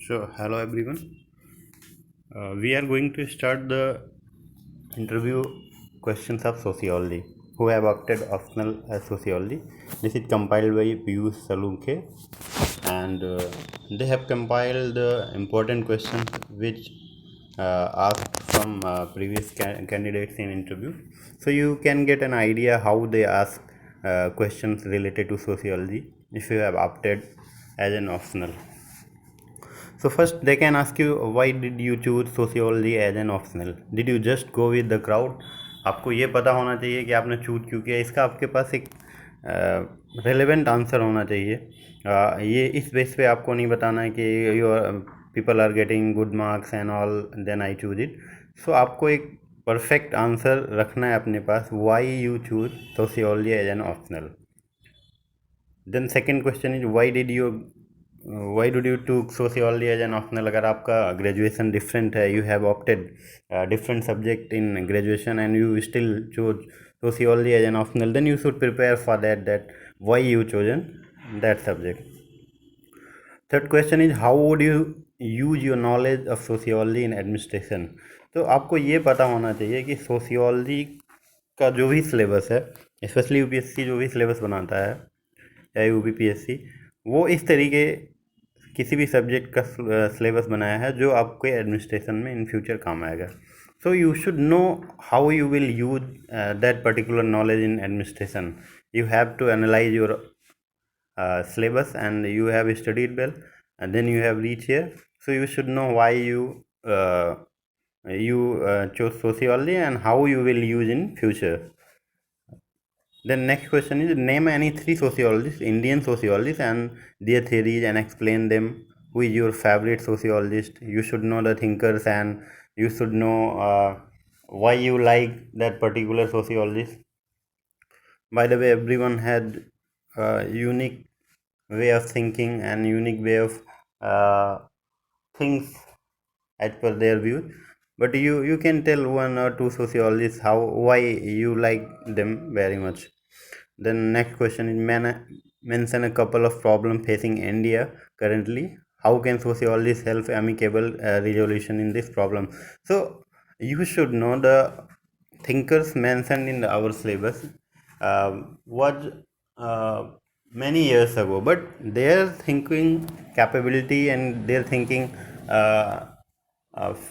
So, hello everyone. We are going to start the interview questions of sociology. Who have opted optional as sociology? This is compiled by Piyush Salunke, and they have compiled the important questions which asked from previous candidates in interview. So you can get an idea how they ask questions related to sociology if you have opted as an optional. So first they can ask you, why did you choose sociology as an optional? Did you just go with the crowd? आपको ये पता होना चाहिए कि आपने choose क्यों किया, इसका आपके पास एक रेलेवेंट आंसर होना चाहिए। ये इस बेस पे आपको नहीं बताना है कि your people are getting good marks and all then I choose it. So आपको एक परफेक्ट आंसर रखना है अपने पास, why you choose sociology as an optional. Then second question is, why did you to sociology as an optional? अगर आपका graduation different है, you have opted different subject in graduation and you still choose sociology as an optional, then you should prepare for that why you chosen that subject. Third question is, how would you use your knowledge of sociology in administration? तो आपको ये पता होना चाहिए कि sociology का जो भी सिलेबस है, स्पेशली यूपीएससी जो भी सिलेबस बनाता है या यूपीपीएससी, वो इस तरीके किसी भी सब्जेक्ट का सिलेबस बनाया है जो आपके एडमिनिस्ट्रेशन में इन फ्यूचर काम आएगा। So you should know how you will use that particular knowledge in administration. You have to analyze your syllabus and you have studied well, and then you have reached here, so you should know why you chose sociology and how you will use in future. Then next question is, name any three sociologists, Indian sociologists, and their theories and explain them. Who is your favorite sociologist? You should know the thinkers and you should know why you like that particular sociologist. By the way, everyone had a unique way of thinking and unique way of things as per their view, but you can tell one or two sociologists why you like them very much. Then next question is, mention a couple of problems facing India currently. How can sociologists help amicable resolution in this problem? So you should know the thinkers mentioned in our syllabus was many years ago, but their thinking capability and their thinking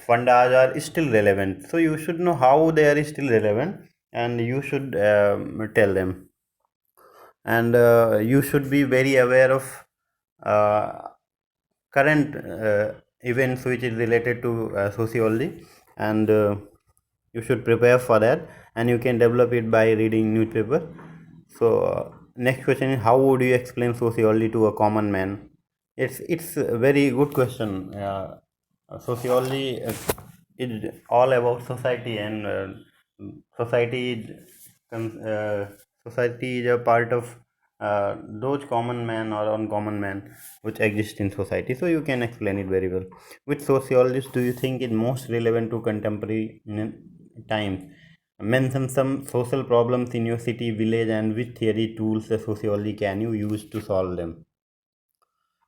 fundas are still relevant. So you should know how they are still relevant and you should tell them. And you should be very aware of current events which is related to sociology, and you should prepare for that, and you can develop it by reading newspaper. So next question is, how would you explain sociology to a common man? It's a very good question. Sociology is all about society, and society society is a part of those common man or uncommon man which exist in society. So you can explain it very well. Which sociologist do you think is most relevant to contemporary times? Mention some social problems in your city, village, and which theory, tools, the sociology can you use to solve them.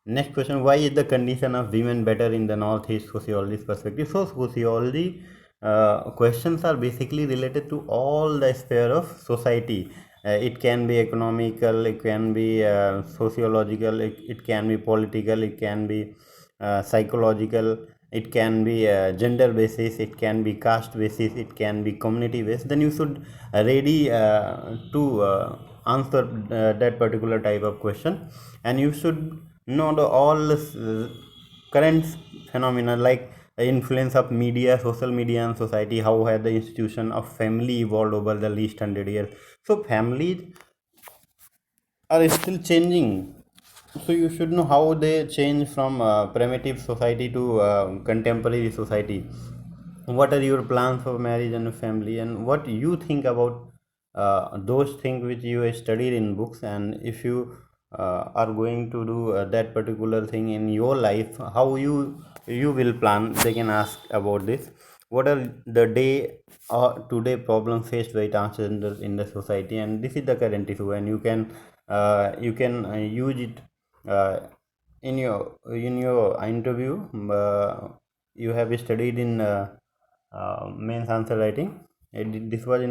Next question, why is the condition of women better in the Northeast sociologist perspective? So sociology questions are basically related to all the sphere of society. It can be economical, it can be sociological, it can be political, it can be psychological, it can be gender basis, it can be caste basis, it can be community based. Then you should ready to answer that particular type of question, and you should know all current phenomena like influence of media, social media and society. How has the institution of family evolved over the last 100 years? So families are still changing, so you should know how they change from primitive society to contemporary society. What are your plans for marriage and family, and what you think about those things which you studied in books, and if you are going to do that particular thing in your life, how you will plan. They can ask about this. What are the day or today problems faced by transgender in the society, and this is the current issue, and you can use it uh, in your interview, you have studied in mains answer writing. This was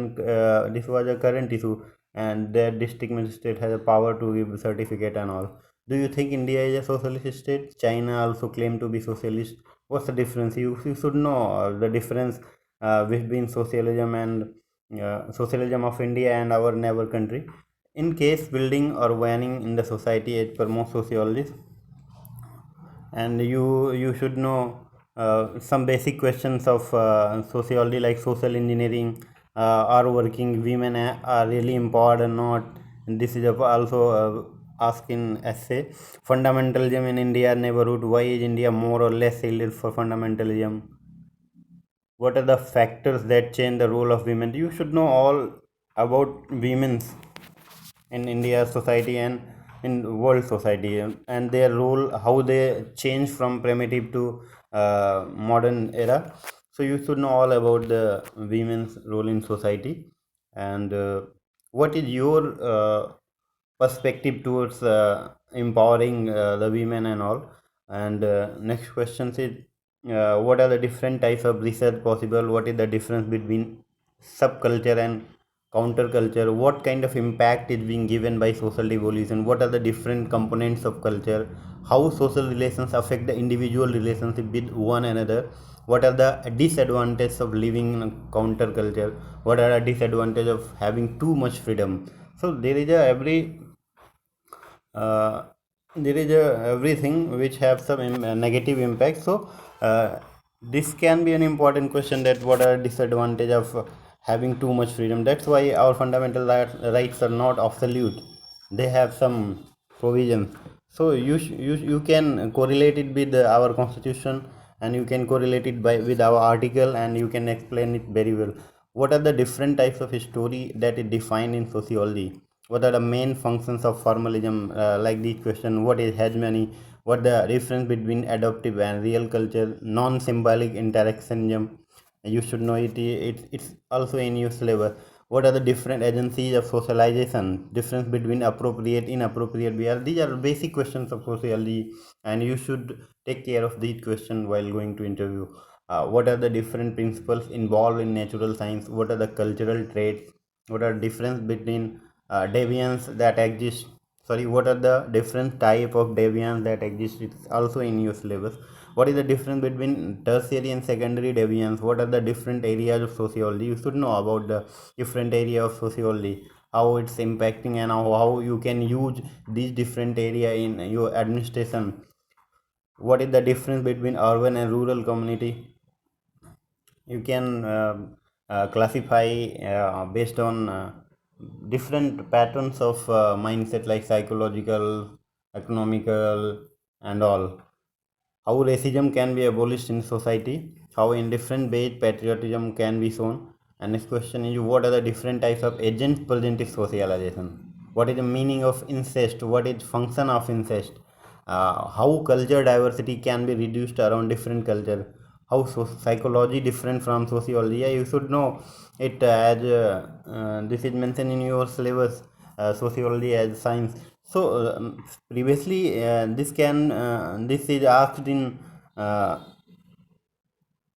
a current issue, and that district magistrate has a power to give certificate and all. Do you think India is a socialist state? China also claim to be socialist. What's the difference? You should know the difference between socialism of India and our neighbor country. In case building or waning in the society as per most sociologists, and you should know some basic questions of sociology, like social engineering, are working women are really empowered or not. And this is also asked in essay. Fundamentalism in India neighborhood: why is India more or less shielded for fundamentalism? What are the factors that change the role of women? You should know all about women's in India society and in world society, and their role, how they change from primitive to modern era. So you should know all about the women's role in society. And what is your perspective towards empowering the women and all? And next question is, what are the different types of research possible? What is the difference between subculture and counterculture? What kind of impact is being given by social evolution? What are the different components of culture? How social relations affect the individual relationship with one another? What are the disadvantages of living in a counterculture? What are the disadvantages of having too much freedom? So uh, there is everything which have some negative impact. So this can be an important question, that what are disadvantage of having too much freedom. That's why our fundamental rights are not absolute. They have some provisions. So you can correlate it with our constitution, and you can correlate it with our article, and you can explain it very well. What are the different types of story that is defined in sociology? What are the main functions of formalism? Like this question: what is hegemony? What the difference between adoptive and real culture? Non-symbolic interactionism, you should know it. It's also in your syllabus. What are the different agencies of socialization? Difference between appropriate, inappropriate behavior. These are basic questions of sociology, and you should take care of these questions while going to interview. What are the different principles involved in natural science? What are the cultural traits? What are difference between deviance that exist? Sorry, what are the different type of deviance that exist? It's also in your syllabus. What is the difference between tertiary and secondary deviance? What are the different areas of sociology? You should know about the different area of sociology, how it's impacting, and how you can use these different area in your administration. What is the difference between urban and rural community? You can classify based on different patterns of mindset, like psychological, economical, and all. How racism can be abolished in society, how in different ways patriotism can be shown. And next question is, what are the different types of agents present in socialization? What is the meaning of incest? What is function of incest? How culture diversity can be reduced around different culture? How psychology different from sociology? Yeah, you should know it as this is mentioned in your syllabus, sociology as science. So previously this is asked in uh,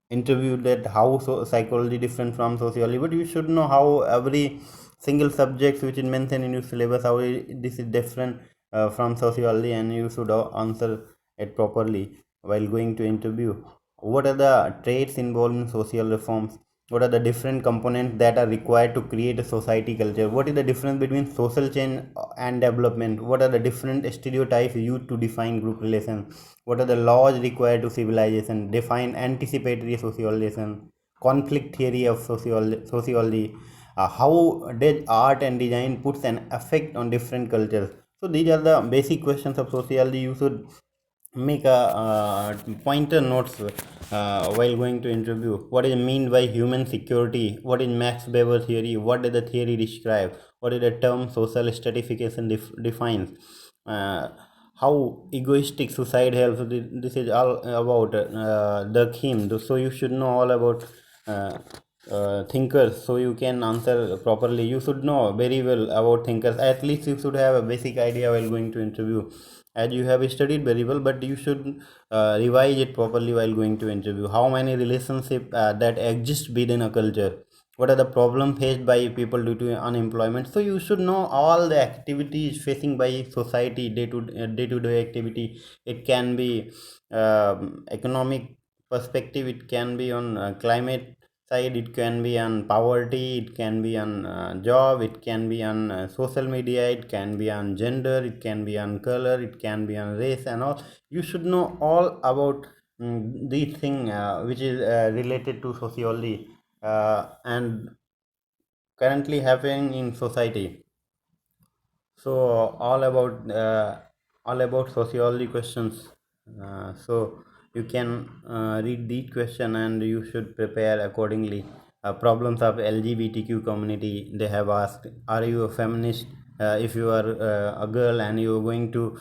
interview, that how psychology different from sociology. But you should know how every single subject which is mentioned in your syllabus, how this is different from sociology, and you should answer it properly while going to interview. What are the traits involved in social reforms? What are the different components that are required to create a society culture? What is the difference between social change and development? What are the different stereotypes used to define group relations? What are the laws required to civilization? Define anticipatory socialization, conflict theory of sociology. How does art and design puts an effect on different cultures? So these are the basic questions of sociology. You should make a pointer notes while going to interview. What is mean by human security? What is Max Weber theory? What does the theory describe? What is the term social stratification defines? uh, how egoistic suicide helps? This is all about the theme. So you should know all about uh, thinkers, so you can answer properly. You should know very well about thinkers. At least you should have a basic idea while going to interview. as you have studied very well, but you should revise it properly while going to interview. How many relationship that exist within a culture, what are the problems faced by people due to unemployment. So you should know all the activities facing by society, day to day activity. It can be economic perspective, it can be on climate side, it can be on poverty, it can be on job, it can be on social media, it can be on gender, it can be on color, it can be on race and all. You should know all about these thing which is related to sociology and currently happening in society. So all about sociology questions. So you can read the question and you should prepare accordingly. Problems of LGBTQ community, they have asked, are you a feminist? If you are a girl and you are going to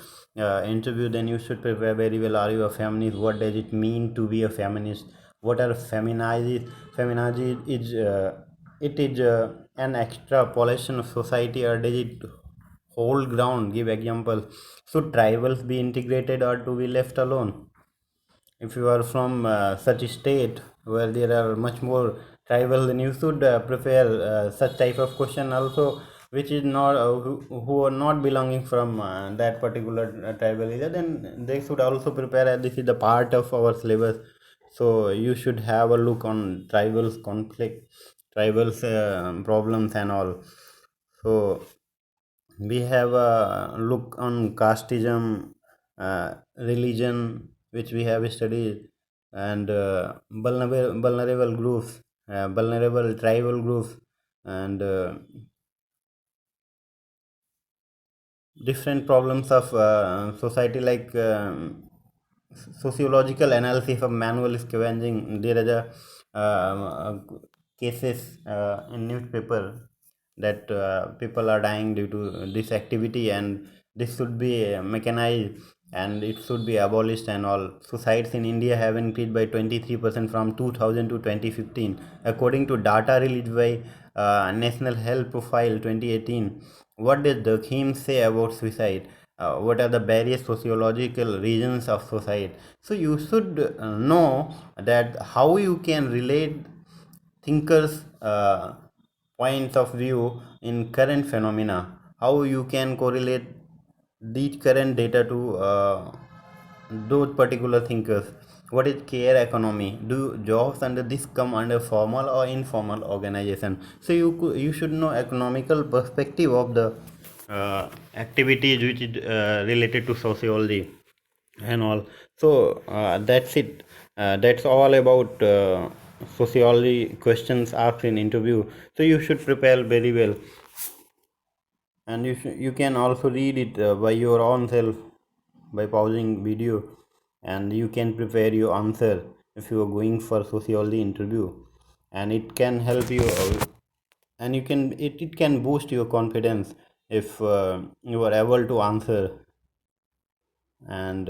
interview, then you should prepare very well. Are you a feminist? What does it mean to be a feminist? What are feminized? Feminized is it is an extrapolation of society, or does it whole ground? Give example. Should tribals be integrated or to be left alone? If you are from such a state where there are much more tribal, then you should prepare such type of question also, which is not who are not belonging from that particular tribal area. Then they should also prepare, this is the part of our syllabus. So you should have a look on tribals conflict, tribals problems and all. So we have a look on casteism, religion, which we have studied, and vulnerable groups, vulnerable tribal groups, and different problems of society, like sociological analysis of manual scavenging. There is a cases in newspaper that people are dying due to this activity, and this should be mechanized and it should be abolished and all. Suicides in India have increased by 23% from 2000 to 2015, according to data released by National Health Profile 2018. What did the theme say about suicide? What are the various sociological reasons of suicide? So you should know that how you can relate thinkers points of view in current phenomena, how you can correlate the current data to those particular thinkers. What is care economy? Do jobs under this come under formal or informal organization? So you should know economical perspective of the activities which is related to sociology and all. So that's it. That's all about sociology questions asked in interview. So you should prepare very well, and you can also read it by your own self by pausing video, and you can prepare your answer if you are going for sociology interview, and it can help you and it can boost your confidence if you are able to answer. And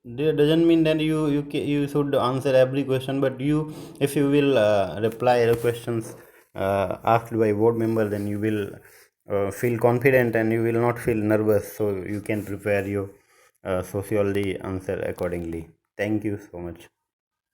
that doesn't mean that you should answer every question, but if you will reply the questions asked by board member, then you will feel confident and you will not feel nervous, so you can prepare your sociology answer accordingly. Thank you so much.